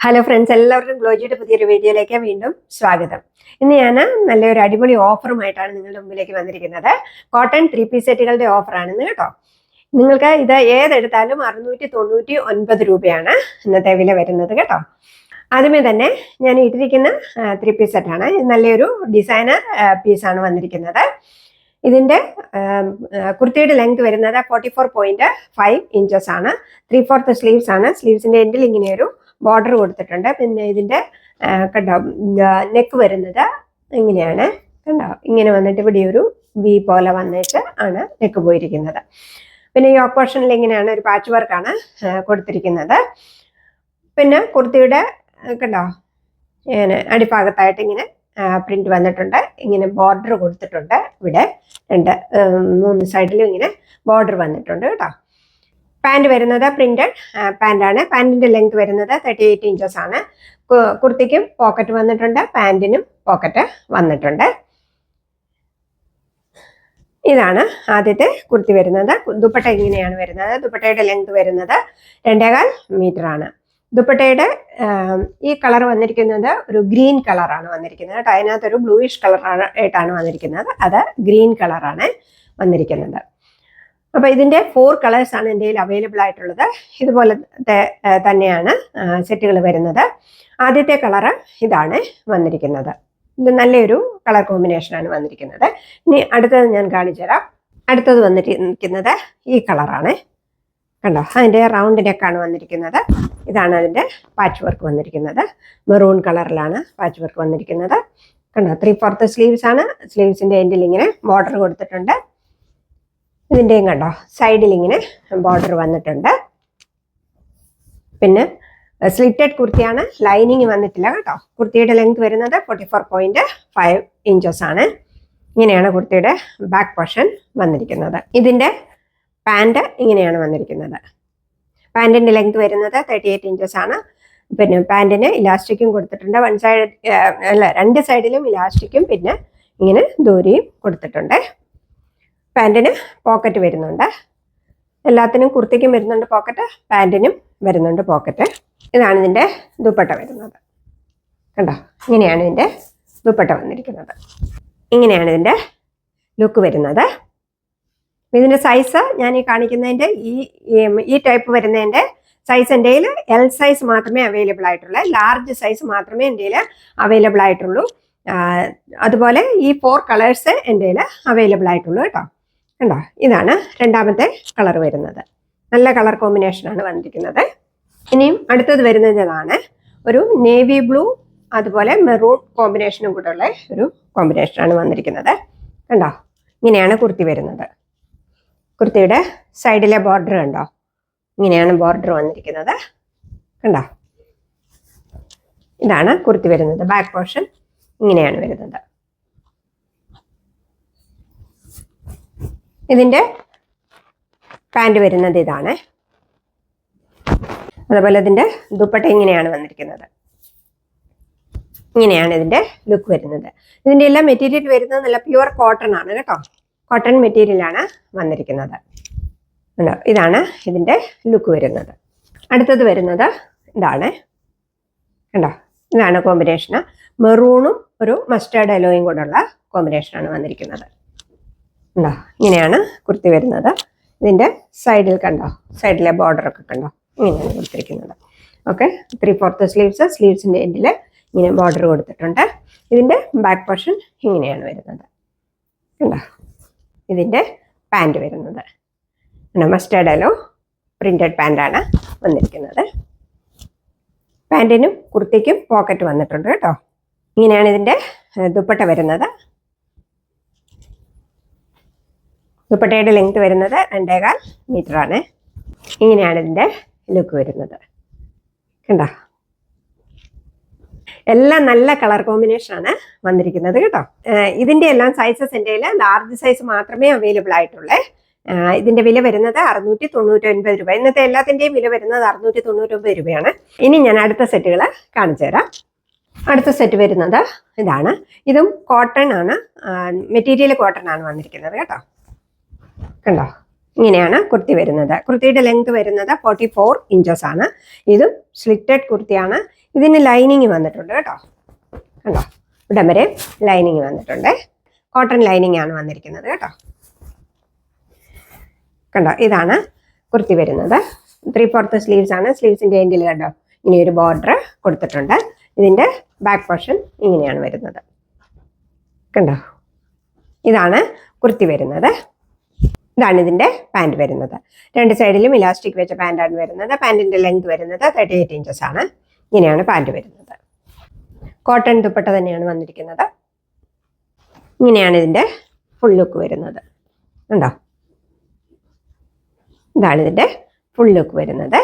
Hello friends, എല്ലാവർക്കും ഗ്ലോജിയുടെ പുതിയൊരു വീഡിയോയിലേക്ക് വീണ്ടും സ്വാഗതം. ഇന്ന് ഞാൻ നല്ലൊരു അടിപൊളി ഓഫറുമായിട്ടാണ് നിങ്ങളുടെ മുമ്പിലേക്ക് വന്നിരിക്കുന്നത്. കോട്ടൺ 3-പീസ് സെറ്റുകളുടെ ഓഫറാണെന്ന് കേട്ടോ. നിങ്ങൾക്ക് ഇത് ഏതെടുത്താലും 699 രൂപയാണ് ഇന്നത്തെ വില വരുന്നത് കേട്ടോ. ആദ്യമേ തന്നെ ഞാൻ ഇട്ടിരിക്കുന്ന 3-പീസ് സെറ്റാണ്. നല്ലൊരു ഡിസൈനർ പീസാണ് വന്നിരിക്കുന്നത്. ഇതിൻ്റെ കുർത്തിയുടെ ലെങ്ത് വരുന്നത് 44.5 ഇഞ്ചസ് ആണ്. 3/4 സ്ലീവ്സ് ആണ്. സ്ലീവ്സിൻ്റെ എൻഡിൽ ഇങ്ങനെയൊരു ബോർഡർ കൊടുത്തിട്ടുണ്ട്. പിന്നെ ഇതിൻ്റെ കണ്ടോ നെക്ക് വരുന്നത് ഇങ്ങനെയാണ്. കണ്ടോ ഇങ്ങനെ വന്നിട്ട് ഇവിടെ ഒരു വി പോലെ വന്നിട്ട് ആണ് നെക്ക് പോയിരിക്കുന്നത്. പിന്നെ ഈ പോർഷനിൽ ഇങ്ങനെയാണ് ഒരു പാച്ച് വർക്കാണ് കൊടുത്തിരിക്കുന്നത്. പിന്നെ കുർത്തിയുടെ കണ്ടോ ഇങ്ങനെ അടിഭാഗത്തായിട്ട് ഇങ്ങനെ പ്രിന്റ് വന്നിട്ടുണ്ട്. ഇങ്ങനെ ബോർഡർ കൊടുത്തിട്ടുണ്ട്. ഇവിടെ 2-3 സൈഡിലും ഇങ്ങനെ ബോർഡർ വന്നിട്ടുണ്ട് കേട്ടോ. പാൻറ് വരുന്നത് പ്രിന്റഡ് പാൻറ്റാണ്. പാൻറ്റിൻ്റെ ലെങ്ത് വരുന്നത് 38 ഇഞ്ചസ് ആണ്. കുർത്തിക്കും പോക്കറ്റ് വന്നിട്ടുണ്ട്, പാൻറ്റിനും പോക്കറ്റ് വന്നിട്ടുണ്ട്. ഇതാണ് ആദ്യത്തെ കുർത്തി വരുന്നത്. ദുപ്പട്ട ഇങ്ങനെയാണ് വരുന്നത്. ദുപ്പട്ടയുടെ ലെങ്ത് വരുന്നത് 2.25 മീറ്റർ ആണ്. ദുപ്പട്ടയുടെ ഈ കളർ വന്നിരിക്കുന്നത് ഒരു ഗ്രീൻ കളറാണ് വന്നിരിക്കുന്നത് കേട്ടോ. അതിനകത്തൊരു ബ്ലൂയിഷ് കളർ ആയിട്ടാണ് വന്നിരിക്കുന്നത്. അത് ഗ്രീൻ കളറാണ് വന്നിരിക്കുന്നത്. അപ്പോൾ ഇതിൻ്റെ 4 കളേഴ്സാണ് എൻ്റെ കയ്യിൽ അവൈലബിൾ ആയിട്ടുള്ളത്. ഇതുപോലത്തെ തന്നെയാണ് സെറ്റുകൾ വരുന്നത്. ആദ്യത്തെ കളറ് ഇതാണ് വന്നിരിക്കുന്നത്. ഇത് നല്ലൊരു കളർ കോമ്പിനേഷനാണ് വന്നിരിക്കുന്നത്. ഇനി അടുത്തത് ഞാൻ കാണിച്ചു തരാം. അടുത്തത് വന്നിരിക്കുന്നത് ഈ കളറാണ്. കണ്ടോ, അതിൻ്റെ റൗണ്ട് നെക്കാണ് വന്നിരിക്കുന്നത്. ഇതാണ് അതിൻ്റെ പാച്ച് വർക്ക് വന്നിരിക്കുന്നത്. മെറൂൺ കളറിലാണ് പാച്ച് വർക്ക് വന്നിരിക്കുന്നത്. കണ്ടോ, 3/4 സ്ലീവ്സ് ആണ്. സ്ലീവ്സിൻ്റെ എൻഡിൽ ഇങ്ങനെ ബോർഡർ കൊടുത്തിട്ടുണ്ട്. ഇതിൻ്റെയും കണ്ടോ സൈഡിൽ ഇങ്ങനെ ബോർഡർ വന്നിട്ടുണ്ട്. പിന്നെ സ്ലിറ്റഡ് കുർത്തിയാണ്, ലൈനിങ് വന്നിട്ടില്ല കേട്ടോ. കുർത്തിയുടെ ലെങ്ത് വരുന്നത് 44.5 ഇഞ്ചസ് ആണ്. ഇങ്ങനെയാണ് കുർത്തിയുടെ ബാക്ക് പോർഷൻ വന്നിരിക്കുന്നത്. ഇതിൻ്റെ പാൻറ് ഇങ്ങനെയാണ് വന്നിരിക്കുന്നത്. പാൻറ്റിൻ്റെ ലെങ്ത് വരുന്നത് 38 ഇഞ്ചസ് ആണ്. പിന്നെ പാൻറ്റിന് ഇലാസ്റ്റിക്കും കൊടുത്തിട്ടുണ്ട്. 2 സൈഡിലും ഇലാസ്റ്റിക്കും പിന്നെ ഇങ്ങനെ ദൂരിയും കൊടുത്തിട്ടുണ്ട്. പാൻറ്റിന് പോക്കറ്റ് വരുന്നുണ്ട്. എല്ലാത്തിനും കുർത്തിക്കും വരുന്നുണ്ട് പോക്കറ്റ്, പാൻറ്റിനും വരുന്നുണ്ട് പോക്കറ്റ്. ഇതാണ് ഇതിൻ്റെ ദുപ്പട്ട വരുന്നത്. കണ്ടോ, ഇങ്ങനെയാണ് ഇതിൻ്റെ ദുപ്പട്ട വന്നിരിക്കുന്നത്. ഇങ്ങനെയാണ് ഇതിൻ്റെ ലുക്ക് വരുന്നത്. ഇതിൻ്റെ സൈസ് ഞാൻ ഈ കാണിക്കുന്നതിൻ്റെ ഈ ടൈപ്പ് വരുന്നതിൻ്റെ സൈസ് എൻ്റെ കയ്യിൽ L സൈസ് മാത്രമേ അവൈലബിൾ ആയിട്ടുള്ളൂ. ലാർജ് സൈസ് മാത്രമേ എൻ്റെ കയ്യിൽ അവൈലബിൾ ആയിട്ടുള്ളൂ. അതുപോലെ ഈ 4 കളേഴ്സ് എൻ്റെ കയ്യിൽ അവൈലബിൾ ആയിട്ടുള്ളൂ കേട്ടോ. കണ്ടോ, ഇതാണ് രണ്ടാമത്തെ കളർ വരുന്നത്. നല്ല കളർ കോമ്പിനേഷനാണ് വന്നിരിക്കുന്നത്. ഇനിയും അടുത്തത് വരുന്നത് ഇതാണ്. ഒരു നേവി ബ്ലൂ അതുപോലെ മെറൂൺ കോമ്പിനേഷനും കൂടെ ഉള്ള ഒരു കോമ്പിനേഷനാണ് വന്നിരിക്കുന്നത്. കണ്ടോ, ഇങ്ങനെയാണ് കുർത്തി വരുന്നത്. കുർത്തിയുടെ സൈഡിലെ ബോർഡർ കണ്ടോ, ഇങ്ങനെയാണ് ബോർഡർ വന്നിരിക്കുന്നത്. കണ്ടോ, ഇതാണ് കുർത്തി വരുന്നത്. ബാക്ക് പോർഷൻ ഇങ്ങനെയാണ് വരുന്നത്. ഇതിൻ്റെ പാൻറ് വരുന്നത് ഇതാണ്. അതുപോലെ ഇതിൻ്റെ ദുപ്പട്ട ഇങ്ങനെയാണ് വന്നിരിക്കുന്നത്. ഇങ്ങനെയാണ് ഇതിൻ്റെ ലുക്ക് വരുന്നത്. ഇതിൻ്റെ എല്ലാം മെറ്റീരിയൽ വരുന്നത് നല്ല പ്യുവർ കോട്ടൺ ആണ് കേട്ടോ. കോട്ടൺ മെറ്റീരിയലാണ് വന്നിരിക്കുന്നത്. ഇതാണ് ഇതിൻ്റെ ലുക്ക് വരുന്നത്. അടുത്തത് വരുന്നത് ഇതാണ്. കണ്ടോ, ഇതാണ് കോമ്പിനേഷന്. മെറൂണും ഒരു മസ്റ്റേർഡ് യെല്ലോയും കൂടെയുള്ള കോമ്പിനേഷനാണ് വന്നിരിക്കുന്നത്. കണ്ടോ, ഇങ്ങനെയാണ് കുർത്തി വരുന്നത്. ഇതിൻ്റെ സൈഡിൽ കണ്ടോ, സൈഡിലെ ബോർഡറൊക്കെ കണ്ടോ, ഇങ്ങനെയാണ് കൊടുത്തിരിക്കുന്നത്. Okay, 3/4 sleeves. സ്ലീവ്സിൻ്റെ എൻഡിൽ ഇങ്ങനെ ബോർഡർ കൊടുത്തിട്ടുണ്ട്. ഇതിൻ്റെ ബാക്ക് പോർഷൻ ഇങ്ങനെയാണ് വരുന്നത്. കണ്ടോ, ഇതിൻ്റെ പാൻറ് വരുന്നത് മസ്റ്റേർഡ് യെല്ലോ പ്രിന്റഡ് പാൻറ്റാണ് വന്നിരിക്കുന്നത്. പാൻറ്റിനും കുർത്തിക്കും പോക്കറ്റ് വന്നിട്ടുണ്ട് കേട്ടോ. ഇങ്ങനെയാണ് ഇതിൻ്റെ ദുപ്പട്ട വരുന്നത്. ദുപ്പട്ടയുടെ ലെങ്ത് വരുന്നത് 2.25 മീറ്റർ ആണ്. ഇങ്ങനെയാണ് ഇതിൻ്റെ ലുക്ക് വരുന്നത്. കണ്ടോ, എല്ലാം നല്ല കളർ കോമ്പിനേഷനാണ് വന്നിരിക്കുന്നത് കേട്ടോ. ഇതിൻ്റെ എല്ലാം സൈസസ് എൻ്റെ കയ്യിൽ ലാർജ് സൈസ് മാത്രമേ അവൈലബിൾ ആയിട്ടുള്ളൂ. ഇതിൻ്റെ വില വരുന്നത് 699 രൂപ. ഇന്നത്തെ എല്ലാത്തിൻ്റെയും വില വരുന്നത് 699 രൂപയാണ്. ഇനി ഞാൻ അടുത്ത സെറ്റുകൾ കാണിച്ചു തരാം. അടുത്ത സെറ്റ് വരുന്നത് ഇതാണ്. ഇതും കോട്ടൺ ആണ്, മെറ്റീരിയൽ കോട്ടൺ ആണ് വന്നിരിക്കുന്നത് കേട്ടോ. കണ്ടോ, ഇങ്ങനെയാണ് കുർത്തി വരുന്നത്. കുർത്തിയുടെ ലെങ്ത് വരുന്നത് 44 ഇഞ്ചസ് ആണ്. ഇതും സ്ലിറ്റഡ് കുർത്തിയാണ്. ഇതിന് ലൈനിങ് വന്നിട്ടുണ്ട് കേട്ടോ. കണ്ടോ, ഇവിടം വരെ ലൈനിങ് വന്നിട്ടുണ്ട്. കോട്ടൺ ലൈനിങ് ആണ് വന്നിരിക്കുന്നത് കേട്ടോ. കണ്ടോ, ഇതാണ് കുർത്തി വരുന്നത്. 3/4 സ്ലീവ്സ് ആണ്. സ്ലീവ്സിൻ്റെ എൻഡിൽ കണ്ടോ ഇങ്ങനെ ഒരു ബോർഡർ കൊടുത്തിട്ടുണ്ട്. ഇതിൻ്റെ ബാക്ക് പോർഷൻ ഇങ്ങനെയാണ് വരുന്നത്. കണ്ടോ, ഇതാണ് കുർത്തി വരുന്നത്. ഇതാണ് ഇതിൻ്റെ പാൻറ് വരുന്നത്. 2 സൈഡിലും ഇലാസ്റ്റിക് വെച്ച പാൻറ്റാണ് വരുന്നത്. പാൻറ്റിൻ്റെ ലെങ്ത് വരുന്നത് 38 ഇഞ്ചസ് ആണ്. ഇങ്ങനെയാണ് പാൻറ് വരുന്നത്. കോട്ടൺ ദുപ്പട്ട തന്നെയാണ് വന്നിരിക്കുന്നത്. ഇങ്ങനെയാണ് ഇതിൻ്റെ ഫുൾ ലുക്ക് വരുന്നത്. കണ്ടോ, ഇതാണ് ഇതിൻ്റെ ഫുൾ ലുക്ക് വരുന്നത്.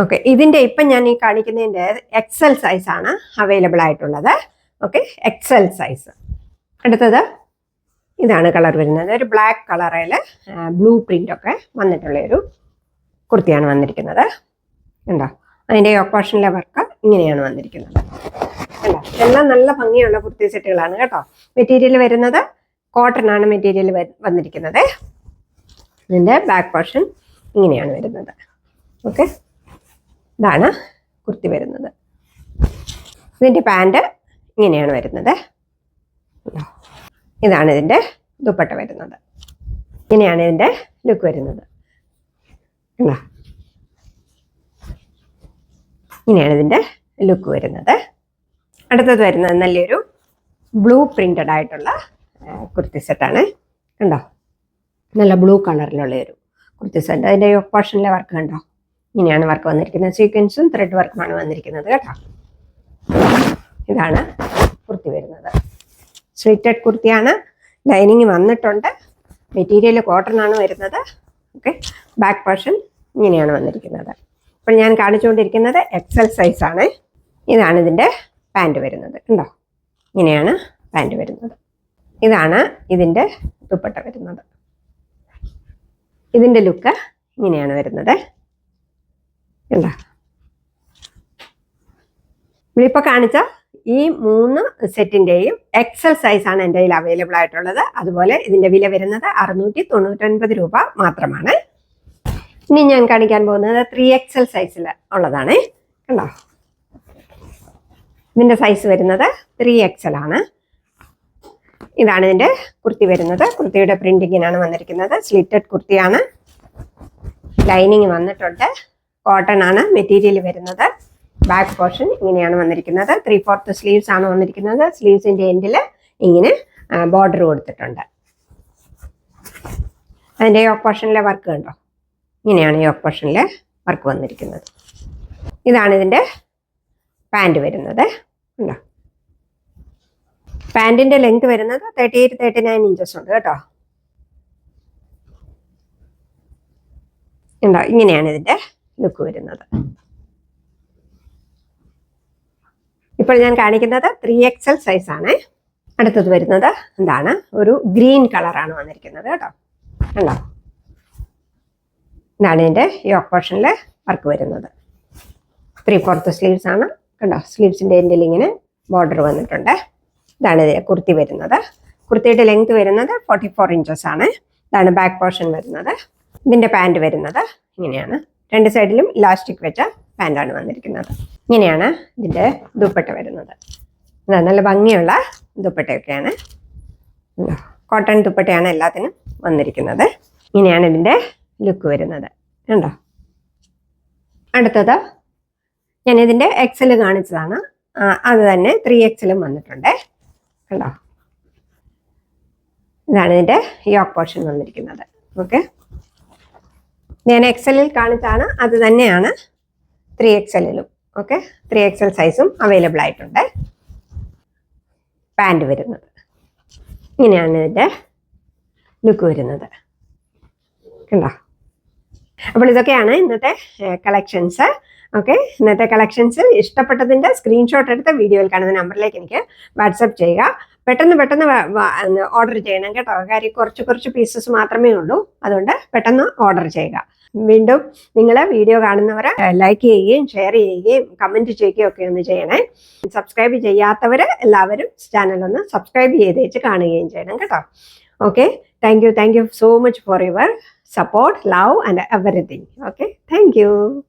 ഓക്കെ, ഇതിൻ്റെ ഇപ്പം ഞാൻ ഈ കാണിക്കുന്നതിൻ്റെ എക്സൽ സൈസാണ് അവൈലബിൾ ആയിട്ടുള്ളത്. Okay, XL size. അടുത്തത് ഇതാണ് കളർ വരുന്നത്. ഒരു ബ്ലാക്ക് കളറിൽ ബ്ലൂ പ്രിൻ്റൊക്കെ വന്നിട്ടുള്ളൊരു കുർത്തിയാണ് വന്നിരിക്കുന്നത്. ഉണ്ടോ, അതിൻ്റെ ഓപ്പോഷനിലെ വർക്ക് ഇങ്ങനെയാണ് വന്നിരിക്കുന്നത്. അല്ല, എല്ലാം നല്ല ഭംഗിയുള്ള കുർത്തി സെറ്റുകളാണ് കേട്ടോ. മെറ്റീരിയൽ വരുന്നത് കോട്ടൺ ആണ് മെറ്റീരിയൽ വന്നിരിക്കുന്നത്. ഇതിൻ്റെ ബാക്ക് പോർഷൻ ഇങ്ങനെയാണ് വരുന്നത്. ഓക്കെ, ഇതാണ് കുർത്തി വരുന്നത്. ഇതിൻ്റെ പാൻറ് ഇങ്ങനെയാണ് വരുന്നത്. ഇതാണ് ഇതിൻ്റെ ദുപ്പട്ട വരുന്നത്. ഇങ്ങനെയാണ് ഇതിൻ്റെ ലുക്ക് വരുന്നത്. ഇങ്ങനെയാണ് ഇതിൻ്റെ ലുക്ക് വരുന്നത്. അടുത്തത് വരുന്നത് നല്ലൊരു ബ്ലൂ പ്രിന്റഡ് ആയിട്ടുള്ള കുർത്തി സെറ്റാണ്. കണ്ടോ, നല്ല ബ്ലൂ കളറിലുള്ള ഒരു കുർത്തി സെറ്റ്. അതിൻ്റെ പോർഷനിലെ വർക്ക് കണ്ടോ, ഇങ്ങനെയാണ് വർക്ക് വന്നിരിക്കുന്നത്. സീക്വൻസും ത്രെഡ് വർക്കുമാണ് വന്നിരിക്കുന്നത് കേട്ടോ. ഇതാണ് കുർത്തി വരുന്നത്. സ്ലിറ്റഡ് കുർത്തിയാണ്. ലൈനിങ് വന്നിട്ടുണ്ട്. മെറ്റീരിയൽ കോട്ടൺ ആണ് വരുന്നത്. ഓക്കെ, ബാക്ക് പോർഷൻ ഇങ്ങനെയാണ് വന്നിരിക്കുന്നത്. ഇപ്പോൾ ഞാൻ കാണിച്ചുകൊണ്ടിരിക്കുന്നത് എക്സൽ സൈസാണ്. ഇതാണ് ഇതിൻ്റെ പാൻറ് വരുന്നത്. ഉണ്ടോ, ഇങ്ങനെയാണ് പാൻറ് വരുന്നത്. ഇതാണ് ഇതിൻ്റെ ദുപ്പട്ട വരുന്നത്. ഇതിൻ്റെ ലുക്ക് ഇങ്ങനെയാണ് വരുന്നത്. ഉണ്ടോ, ഇപ്പോൾ കാണിച്ച ഈ 3 സെറ്റിൻ്റെയും എക്സൽ സൈസാണ് എൻ്റെ കയ്യിൽ അവൈലബിൾ ആയിട്ടുള്ളത്. അതുപോലെ ഇതിൻ്റെ വില വരുന്നത് 699 രൂപ മാത്രമാണ്. ഇനി ഞാൻ കാണിക്കാൻ പോകുന്നത് 3XL സൈസിൽ ഉള്ളതാണ്. കണ്ടോ, ഇതിൻ്റെ സൈസ് വരുന്നത് 3XL ആണ്. ഇതാണ് ഇതിൻ്റെ കുർത്തി വരുന്നത്. കുർത്തിയുടെ പ്രിന്റിങ്ങിനാണ് വന്നിരിക്കുന്നത്. സ്ലിറ്റഡ് കുർത്തിയാണ്. ലൈനിങ് വന്നിട്ടുണ്ട്. കോട്ടൺ ആണ് മെറ്റീരിയൽ വരുന്നത്. ബാക്ക് പോർഷൻ ഇങ്ങനെയാണ് വന്നിരിക്കുന്നത്. 3/4 സ്ലീവ്സ് ആണ് വന്നിരിക്കുന്നത്. സ്ലീവ്സിൻ്റെ എൻഡിൽ ഇങ്ങനെ ബോർഡർ കൊടുത്തിട്ടുണ്ട്. അതിൻ്റെ യോക്ക് പോർഷനിലെ വർക്ക് കണ്ടോ, ഇങ്ങനെയാണ് യോക്ക് പോർഷനിലെ വർക്ക് വന്നിരിക്കുന്നത്. ഇതാണ് ഇതിൻ്റെ പാൻറ് വരുന്നത്. ഉണ്ടോ, പാൻറ്റിൻ്റെ ലെങ്ത് വരുന്നത് 38-39 ഇഞ്ചസ് ഉണ്ട് കേട്ടോ. ഉണ്ടോ, ഇങ്ങനെയാണ് ഇതിൻ്റെ ലുക്ക് വരുന്നത്. ഇപ്പോൾ ഞാൻ കാണിക്കുന്നത് 3XL സൈസാണ്. അടുത്തത് വരുന്നത് എന്താണ്, ഒരു ഗ്രീൻ കളറാണ് വന്നിരിക്കുന്നത് കേട്ടോ. കണ്ടോ, ഇതാണ് ഇതിൻ്റെ യോക്ക് പോർഷനിലെ വർക്ക് വരുന്നത്. 3/4 സ്ലീവ്സ് ആണ്. കണ്ടോ, സ്ലീവ്സിൻ്റെ എൻഡിൽ ഇങ്ങനെ ബോർഡർ വന്നിട്ടുണ്ട്. ഇതാണ് കുർത്തി വരുന്നത്. കുർത്തിയുടെ ലെങ്ത് വരുന്നത് 44 ഇഞ്ചസ് ആണ്. ഇതാണ് ബാക്ക് പോർഷൻ വരുന്നത്. ഇതിൻ്റെ പാൻറ് വരുന്നത് ഇങ്ങനെയാണ്. 2 സൈഡിലും ഇലാസ്റ്റിക് വെച്ച പാൻറ്റാണ് വന്നിരിക്കുന്നത്. ഇങ്ങനെയാണ് ഇതിൻ്റെ ദുപ്പട്ട വരുന്നത്. നല്ല ഭംഗിയുള്ള ദുപ്പട്ടയൊക്കെയാണ്. കോട്ടൺ ദുപ്പട്ടയാണ് എല്ലാത്തിനും വന്നിരിക്കുന്നത്. ഇങ്ങനെയാണ് ഇതിൻ്റെ ലുക്ക് വരുന്നത്. കണ്ടോ, അടുത്തത് ഞാൻ ഇതിൻ്റെ എക്സൽ കാണിച്ചതാണ്. അത് തന്നെ 3XL വന്നിട്ടുണ്ട്. കണ്ടോ, ഇതാണ് ഇതിൻ്റെ യോക്ക് പോർഷൻ വന്നിരിക്കുന്നത്. ഓക്കെ, ഞാൻ എക്സലിൽ കാണിച്ചാണ്, അത് തന്നെയാണ് 3XLലും. ഓക്കെ, 3XL സൈസും അവൈലബിൾ ആയിട്ടുണ്ട്. പാൻറ് വരുന്നത് ഇങ്ങനെയാണ് ഇതിൻ്റെ ലുക്ക് വരുന്നത്. കണ്ടോ, അപ്പോൾ ഇതൊക്കെയാണ് ഇന്നത്തെ കളക്ഷൻസ്. ഓക്കെ, ഇന്നത്തെ കളക്ഷൻസ് ഇഷ്ടപ്പെട്ടതിൻ്റെ സ്ക്രീൻഷോട്ട് എടുത്ത് വീഡിയോയിൽ കാണുന്ന നമ്പറിലേക്ക് എനിക്ക് വാട്സപ്പ് ചെയ്യുക. പെട്ടെന്ന് ഓർഡർ ചെയ്യണം കേട്ടോ. കാര്യം കുറച്ച് പീസസ് മാത്രമേ ഉള്ളൂ. അതുകൊണ്ട് പെട്ടെന്ന് ഓർഡർ ചെയ്യുക. വീണ്ടും നിങ്ങൾ വീഡിയോ കാണുന്നവർ ലൈക്ക് ചെയ്യുകയും ഷെയർ ചെയ്യുകയും കമൻറ്റ് ചെയ്യുകയും ഒക്കെ ഒന്ന് ചെയ്യണേ. സബ്സ്ക്രൈബ് ചെയ്യാത്തവർ എല്ലാവരും ചാനലൊന്ന് സബ്സ്ക്രൈബ് ചെയ്തേച്ച് കാണുകയും ചെയ്യണം കേട്ടോ. Okay, thank you so much for your support, love and everything. Okay, thank you.